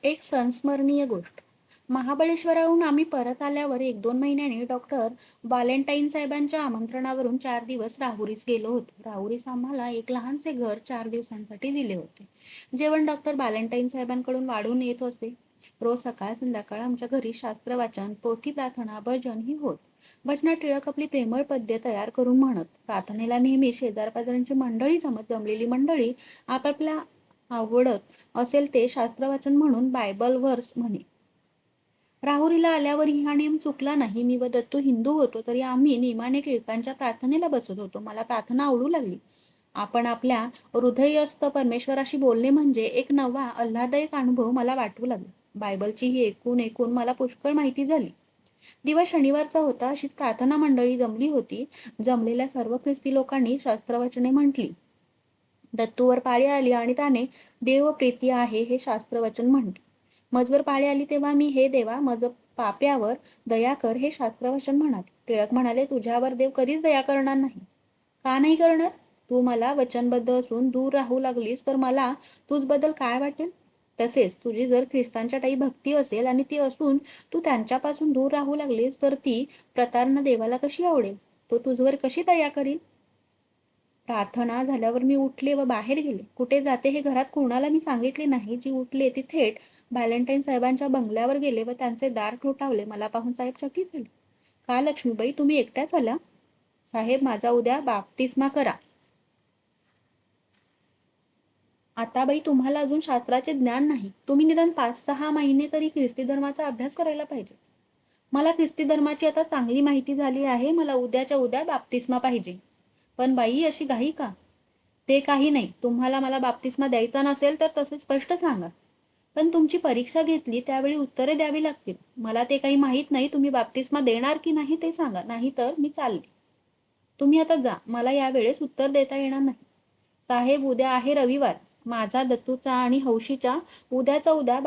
एक संस्मरणीय गोष्ट. महाबळेश्वराहून आम्ही परत आल्यावर 1-2 महिन्यांनी डॉक्टर बालेंटाईन साहेबांच्या आमंत्रणावरून 4 दिवस राहुरीस गेलो होतो. राहुरीस आम्हाला एक लहानसे घर 4 दिवसांसाठी दिले होते. जेवण डॉक्टर बालेंटाईन साहेबांकडून वाढून येत असे. रोज सकाळ संध्याकाळ आमच्या घरी शास्त्र वाचन, पोथी प्रार्थना, भजन ही होत. भजनात टिळक आपली प्रेमळ पद्ये तयार करून म्हणत. प्रार्थनेला नेहमी शेजारपाजारांची मंडळी जमलेली मंडळी आपापल्या आवडत असेल ते शास्त्रवाचन म्हणून बायबल व्हर्स म्हणे. राहुरीला आल्यावरही हा नियम चुकला नाही. मी व दत्तू हिंदू होतो तरी आम्ही नियमाने टिळकांच्या प्रार्थनेला बसत होतो. मला प्रार्थना आवडू लागली. आपण आपल्या हृदयस्थ परमेश्वराशी बोलणे म्हणजे एक नवा आल्हाददायक अनुभव मला वाटू लागला. बायबलची ही ऐकून मला पुष्कळ माहिती झाली. दिवस शनिवारचा होता. अशीच प्रार्थना मंडळी जमली होती. जमलेल्या सर्व ख्रिस्ती लोकांनी शास्त्रवचने म्हटली. दत्तूवर पाळी आली आणि त्याने देवप्रीती आहे हे शास्त्रवचन म्हटले. मजवर पाळी आली तेव्हा मी हे देवा मज पाप्यावर दया कर हे शास्त्रवचन म्हणाले. टिळक म्हणाले, तुझ्यावर देव कधीच दया करणार नाही. का नाही करणार? तू मला वचनबद्ध असून दूर राहू लागलीस तर मला तुझबद्दल काय वाटेल? तसेच तुझी जर ख्रिस्तांच्या ठायी भक्ती असेल आणि ती असून तू त्यांच्यापासून दूर राहू लागलीस तर ती प्रतारणा देवाला कशी आवडेल? तो तुझवर कशी दया करील? प्रार्थना झाल्यावर मी उठले व बाहेर गेले. कुठे जाते हे घरात कोणाला मी सांगितले नाही. जी उठले ती थेट व्हॅलेंटाईन साहेबांच्या बंगल्यावर गेले व त्यांचे दार ठोठावले. मला पाहून साहेब चकित झाले. का लक्ष्मीबाई, तुम्ही एकट्याच आल्या? साहेब, माझा उद्या बाप्तिस्मा करा. आता बाई, तुम्हाला अजून शास्त्राचे ज्ञान नाही. तुम्ही निदान 5-6 महिने तरी ख्रिस्ती धर्माचा अभ्यास करायला पाहिजे. मला ख्रिस्ती धर्माची आता चांगली माहिती झाली आहे. मला उद्याच्या उद्या बाप्तिस्मा पाहिजे. पण बाई, अशी घाई का? ते काही नाही. तुम्हाला मला बाप्तिस्मा द्यायचा नसेल तर तसे स्पष्ट सांगा. पण तुमची परीक्षा घेतली त्यावेळी उत्तरे द्यावी लागतील. मला ते काही माहीत नाही. तुम्ही बाप्तिस्मा देणार की नाही ते सांगा. नाही तर मी चालले. तुम्ही आता जा. मला यावेळेस उत्तर देता येणार नाही. साहेब, उद्या आहे रविवार. माझा, दत्तूचा आणि हौशीचा उद्याचा उद्या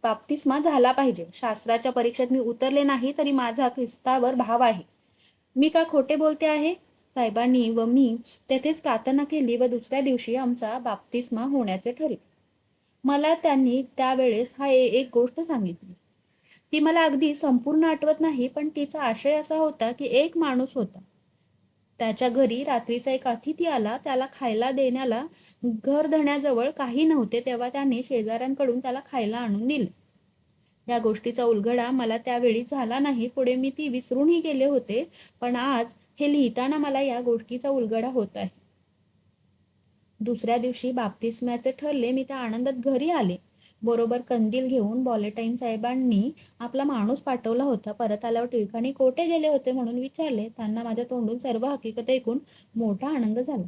बाप्तिस्मा झाला पाहिजे. शास्त्राच्या परीक्षेत मी उतरले नाही तरी माझा ख्रिस्तावर भाव आहे. मी का खोटे बोलते आहे? साहेबांनी व मी तेथेच प्रार्थना केली व दुसऱ्या दिवशी आमचा बाप्तिस्मा होण्याचे ठरले. मला त्यांनी त्यावेळेस एक गोष्ट सांगितली. ती मला अगदी संपूर्ण आठवत नाही, पण तिचा आशय असा होता की एक माणूस होता. त्याच्या घरी रात्रीचा एक अतिथी आला. त्याला खायला देण्याला घरधण्याजवळ काही नव्हते. तेव्हा त्याने शेजाऱ्यांकडून त्याला खायला आणून दिले. या गोष्टीचा उलगडा मला त्यावेळी झाला नाही. पुढे मी ती विसरूनही गेले होते. पण आज हे लिहिताना मला या गोष्टीचा उलगडा होत आहे. दुसऱ्या दिवशी बाप्तिस्म्याचे ठरले. मी त्या आनंदात घरी आले. बरोबर कंदील घेऊन बालेंटाईन साहेबांनी आपला माणूस पाठवला होता. परत आल्यावर टिळकांनी कोठे गेले होते म्हणून विचारले. त्यांना माझ्या तोंडून सर्व हकीकत ऐकून मोठा आनंद झाला.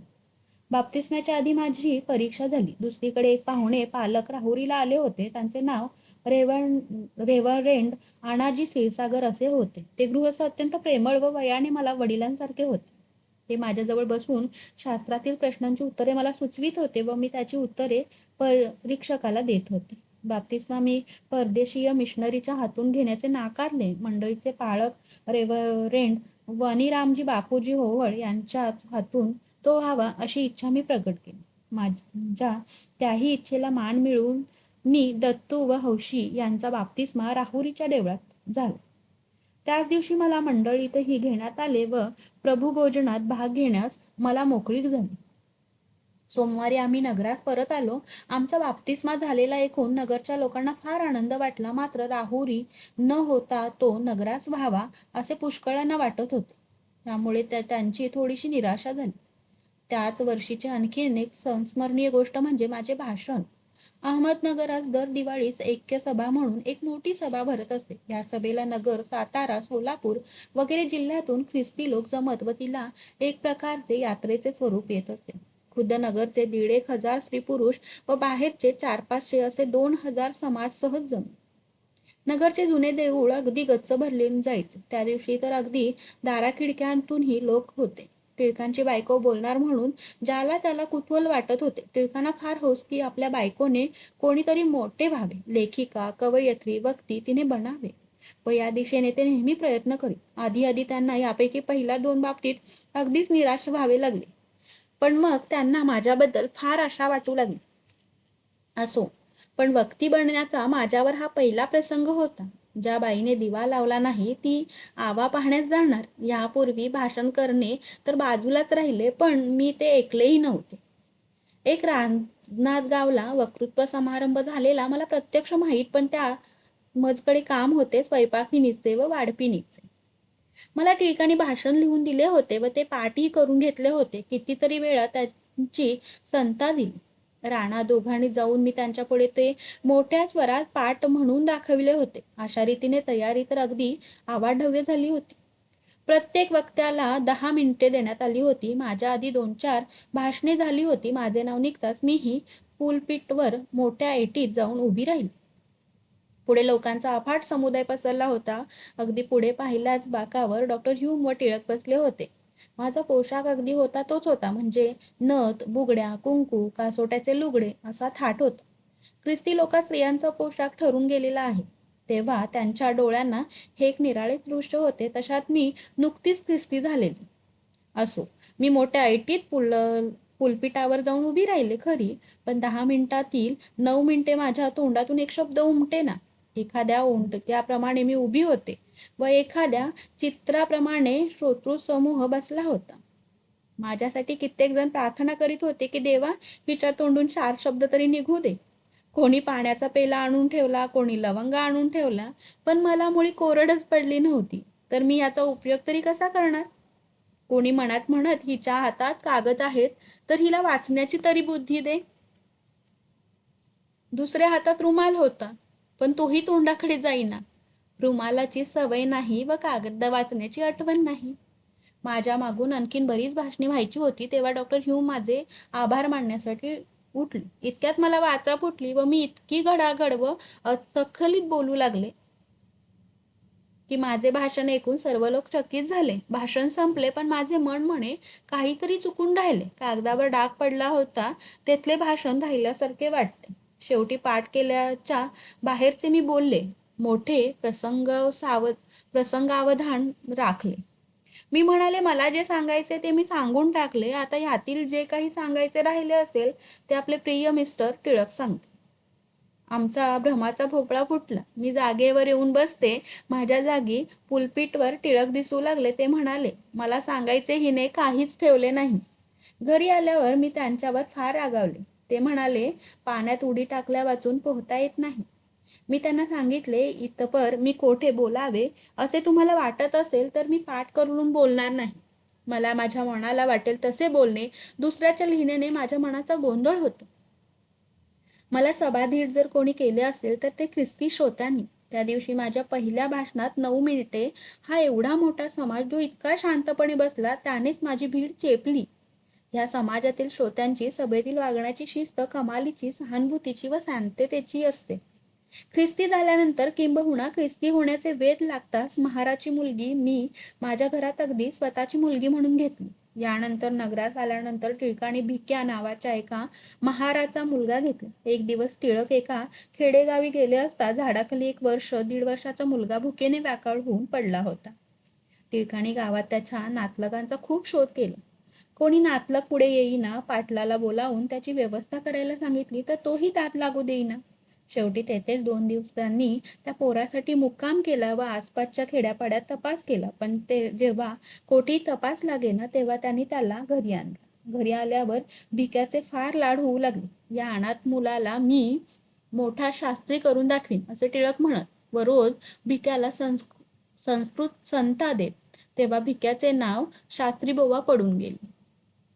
बाप्तिस्म्याच्या आधी माझी परीक्षा झाली. दुसरीकडे एक पाहुणे पालक राहुरीला आले होते. त्यांचे नाव रेव्हरेंड आनाजी क्षीरसागर असे होते. ते गृहस्थ अत्यंत प्रेमळ व वयाने मला वडिलांसारखे होते. ते माझ्याजवळ बसून शास्त्रातील प्रश्नांची उत्तरे मला सुचवित होते व मी त्याची उत्तरे परीक्षकाला देत होते. बाप्तिस्मा मी परदेशीय मिशनरीच्या हातून घेण्याचे नाकारले. मंडळीचे पाळक रेव्हरेंड वनीरामजी बापूजी होवळ यांच्याच हातून तो व्हावा अशी इच्छा मी प्रकट केली. माझ्या त्याही इच्छेला मान मिळवून मी दत्तू व हौशी यांचा बाप्तिस्मा राहुरीच्या देवळात झाला. त्याच दिवशी मला मंडळीतही घेण्यात आले व प्रभुभोजनात भाग घेण्यास मला मोकळीक झाली. सोमवारी आम्ही नगरात परत आलो. आमचा बाप्तिस्मा झालेला ऐकून नगरच्या लोकांना फार आनंद वाटला. मात्र राहुरी न होता तो नगरास व्हावा असे पुष्कळांना वाटत होते. त्यामुळे त्यांची थोडीशी निराशा झाली. त्याच वर्षीची आणखीन एक संस्मरणीय गोष्ट म्हणजे माझे भाषण. अहमदनगरात दर दिवाळीस ऐक्य सभा म्हणून एक मोठी सभा भरत असते. या सभेला नगर, सातारा, सोलापूर वगैरे जिल्ह्यातून ख्रिस्ती लोक जमत व तिला एक प्रकारचे यात्रेचे स्वरूप येत असते. खुद्द नगरचे 1,500 स्त्री-पुरुष व बाहेरचे 400-500 असे 2,000 समाज सहज जमले. नगरचे जुने देऊळ अगदी गच्च भरले जायचे. त्या दिवशी तर अगदी दाराखिडक्यांतूनही लोक होते. टिळकांची बायको बोलणार म्हणून ज्याला त्याला कुतूहल वाटत होते. टिळकांना फार हौस की आपल्या बायकोने कोणीतरी मोठे व्हावे. लेखिका, कवयित्री, वक्ती तिने बनावे व या दिशेने ते नेहमी प्रयत्न करीत. आधी त्यांना यापैकी पहिल्या 2 बाबतीत अगदीच निराश व्हावे लागले. पण मग त्यांना माझ्याबद्दल फार आशा वाटू लागली. असो, पण वक्ती बनण्याचा माझ्यावर हा पहिला प्रसंग होता. ज्या बाईने दिवा लावला नाही ती आवा पाहण्यास जाणार. यापूर्वी भाषण करणे तर बाजूलाच राहिले, पण मी ते ऐकलेही नव्हते. एक राजनांदगावला वक्तृत्व समारंभ झालेला मला प्रत्यक्ष माहीत, पण त्या मजकडे काम होते स्वयंपाकिनीचे व वाढपिणीचे. मला टिळकांनी भाषण लिहून दिले होते व ते पाठही करून घेतले होते. कितीतरी वेळा त्यांची संता दिली. राणा दोघांनी जाऊन मी त्यांच्यापुढे ते मोठ्या स्वरात पाठ म्हणून दाखविले होते. अशा रीतीने तयारी तर अगदी आवाढव्य झाली होती. प्रत्येक वक्त्याला 10 मिनिटे देण्यात आली होती. माझ्या आधी 2-4 भाषणे झाली होती. माझे नाव निघताच मीही पुलपिटवर मोठ्या ऐटीत जाऊन उभी राहिली. पुढे लोकांचा अफाट समुदाय पसरला होता. अगदी पुढे पाहिल्याच बाकावर डॉक्टर ह्यूम व टिळक बसले होते. माझा पोशाख अगदी होता तोच होता, म्हणजे नथ, बुगड्या, कुंकू, कासोट्याचे लुगडे असा थाट होता. ख्रिस्ती लोकात स्त्रियांचा पोशाख ठरून गेलेला आहे. तेव्हा त्यांच्या डोळ्यांना हे एक निराळेच दृश्य होते. तशात मी नुकतीच ख्रिस्ती झालेली. असो, मी मोठ्या ऐटीत पुलपिटावर जाऊन उभी राहिले खरी, पण 10 मिनिटातील 9 मिनिटे माझ्या तोंडातून एक शब्द उमटेना. एखाद्या ओंडक्याप्रमाणे मी उभी होते व एखाद्या चित्राप्रमाणे श्रोतृसमूह बसला होता. माझ्यासाठी कित्येक जण प्रार्थना करीत होते की देवा, हिच्या तोंडून 4 शब्द तरी निघू दे. कोणी पाण्याचा पेला आणून ठेवला, कोणी लवंगा आणून ठेवला, पण मला मुळी कोरडच पडली नव्हती. तर मी याचा उपयोग तरी कसा करणार? कोणी मनात म्हणत, हिच्या हातात कागद आहेत, तर हिला वाचण्याची तरी बुद्धी दे. दुसऱ्या हातात रुमाल होता, पण तोही तोंडाकडे जाईना. रुमालाची सवय नाही व कागद वाचण्याची आठवण नाही. माझ्या मागून आणखीन बरीच भाषणे व्हायची होती. तेव्हा डॉक्टर ह्यूम माझे आभार मानण्यासाठी उठली. इतक्यात मला वाचा फुटली व मी इतकी घडाघड व अस्खलित बोलू लागले की माझे भाषण ऐकून सर्व लोक चकित झाले. भाषण संपले, पण माझे मन म्हणे काहीतरी चुकून राहिले. कागदावर डाग पडला होता, तेथले भाषण राहिल्यासारखे वाटते. शेवटी पाठ केल्याच्या बाहेरचे मी बोलले. मोठे प्रसंगावधान राखले. मी म्हणाले, मला जे सांगायचे ते मी सांगून टाकले. आता ह्यातील जे काही सांगायचे राहिले असेल ते आपले प्रिय मिस्टर टिळक सांगते. आमचा भ्रमाचा भोपळा फुटला. मी जागेवर येऊन बसते. माझ्या जागी पुलपिटवर टिळक दिसू लागले. ते म्हणाले, मला सांगायचे हिने काहीच ठेवले नाही. घरी आल्यावर मी त्यांच्यावर फार रागावले. ते म्हणाले, पाण्यात उडी टाकल्या वाचून पोहता येत नाही. मी त्यांना सांगितले, इतपर मी कोठे बोलावे असे तुम्हाला वाटत असेल तर मी पाठ करून बोलणार नाही. मला माझ्या मनाला वाटेल तसे बोलणे, दुसऱ्याच्या लिहिण्याने माझ्या मनाचा गोंधळ होतो. मला सभाधीट जर कोणी केले असेल तर ते ख्रिस्ती श्रोत्यांनी. त्या दिवशी माझ्या पहिल्या भाषणात 9 मिनिटे हा एवढा मोठा समाज जो इतका शांतपणे बसला, त्यानेच माझी भीड चेपली. ह्या समाजातील श्रोत्यांची सभेतील वागण्याची शिस्त कमालीची, सहानुभूतीची व शांततेची असते. ख्रिस्ती झाल्यानंतर किंबहुना ख्रिस्ती होण्याचे वेध लागताच महाराची मुलगी मी माझ्या घरात अगदी स्वतःची मुलगी म्हणून घेतली. यानंतर नगरात आल्यानंतर टिळकांनी भिक्या नावाच्या एका महाराचा मुलगा घेतला. एक दिवस टिळक एका खेडेगावी गेले असता झाडाखाली एक 1-1.5 वर्षाचा मुलगा भुकेने व्याकुळ होऊन पडला होता. टिळकांनी गावात त्याच्या नातलगांचा खूप शोध केला. कोणी नातलग पुढे येईना. पाटलाला बोलावून त्याची व्यवस्था करायला सांगितली, तर तोही त्यात लागू देईना. शेवटी तेथेच 2 दिवसांनी त्या पोरासाठी मुक्काम केला व आसपासच्या खेड्यापाड्यात तपास केला. पण ते जेव्हा कोठेही तपास लागेना, तेव्हा त्यांनी त्याला घरी आणला. घरी आल्यावर भिक्याचे फार लाड होऊ लागले. या अनाथ मुलाला मी मोठा शास्त्री करून दाखवीन असे टिळक म्हणत व रोज भिक्याला संस्कृत संता देत. तेव्हा भिक्याचे नाव शास्त्रीबुवा पडून गेले.